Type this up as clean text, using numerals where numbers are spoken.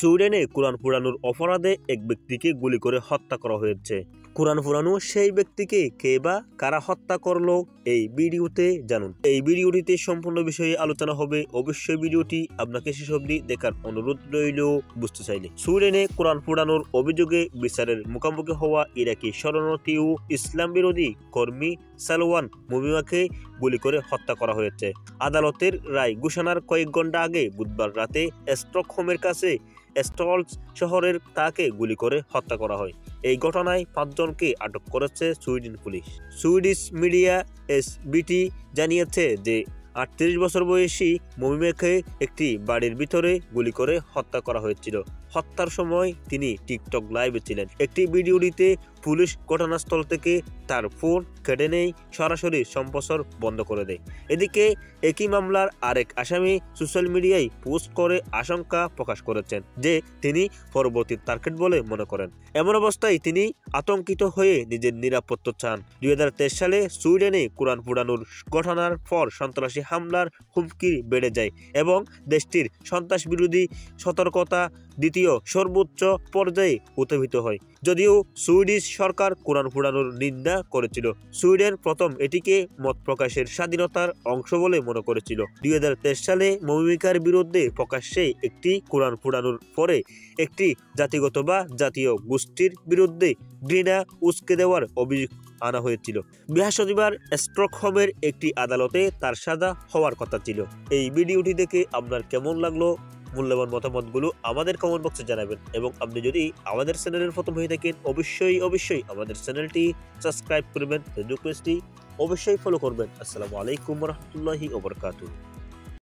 সুইডেনে কোরআন পোড়ানোর অপরাধে এক ব্যক্তিকে গুলি করে হত্যা করা হয়েছে। কোরআন পোড়ানো সেই ব্যক্তিকে কে বা কারা হত্যা করলো এই ভিডিওতে জানুন। এই ভিডিওটিতে সম্পূর্ণ বিষয়ে আলোচনা হবে। অবশ্যই ভিডিওটি আপনাকে শেষ অবধি দেখার অনুরোধ রইল বুঝতে চাইলে। সুইডেনে কোরআন পোড়ানোর অভিযোগে বিচারের মুখোমুখি হওয়া ইরাকি শরণার্থী ও ইসলাম বিরোধী কর্মী সালওয়ান মুমিমাকে গুলি করে হত্যা করা হয়েছে। আদালতের রায় ঘোষণার কয়েক ঘন্টা আগে বুধবার রাতে স্টকহোমের কাছে স্টলস শহরের তাকে গুলি করে হত্যা করা হয়। এই ঘটনায় 5 জনকে আটক করেছে Sweden police. Swedish media SBT জানিয়েছে যে 38 বছর বয়সী মুমিমাকে একটি বাড়ির ভিতরে গুলি করে হত্যা করা হয়েছিল। হত্যার সময় তিনি টিকটক লাইভে ছিলেন। একটি ভিডিওটিতে পুলিশ ঘটনাস্থল থেকে তার ফোন কেটে নেই, সরাসরি সম্প্রচার বন্ধ করে দেয়। এদিকে একই মামলার আরেক আসামি সোশ্যাল মিডিয়ায় পোস্ট করে আশঙ্কা প্রকাশ করেছেন যে তিনি পরবর্তী টার্গেট বলে মনে করেন। এমন অবস্থায় তিনি আতঙ্কিত হয়ে নিজের নিরাপত্তা চান। 2023 সালে সুইডেনে কোরআন পোড়ানোর ঘটনার পর সন্ত্রাসী হামলার হুমকি বেড়ে যায় এবং দেশটির সন্ত্রাস বিরোধী সতর্কতা দ্বিতীয় সর্বোচ্চ পর্যায়ে উত্থাপিত হয়। যদিও সুইডিশ সরকার কোরআন পোড়ানোর নিন্দা করেছিল, সুইডেন প্রথম এটিকে মত প্রকাশের স্বাধীনতার অংশ বলে মনে করেছিল। 2023 সালে মুমিমার বিরুদ্ধে প্রকাশ্যে একটি কোরআন পোড়ানোর পরে একটি জাতিগত বা জাতীয় গোষ্ঠীর বিরুদ্ধে ঘৃণা উস্কে দেওয়ার অভিযোগ আনা হয়েছিল। বৃহস্পতিবার স্টকহোমের একটি আদালতে তার সাজা হওয়ার কথা ছিল। এই ভিডিওটি দেখে আপনার কেমন লাগলো? মূল্যবান মতামতগুলো আমাদের কমেন্ট বক্সে জানাবেন এবং আপনি যদি আমাদের চ্যানেলের প্রথম হয়ে থাকেন অবশ্যই আমাদের চ্যানেলটি সাবস্ক্রাইব করবেন, রিকোয়েস্টটি অবশ্যই ফলো করবেন। আসসালামু আলাইকুম ওয়া রাহমাতুল্লাহি ওয়া বারাকাতুহু।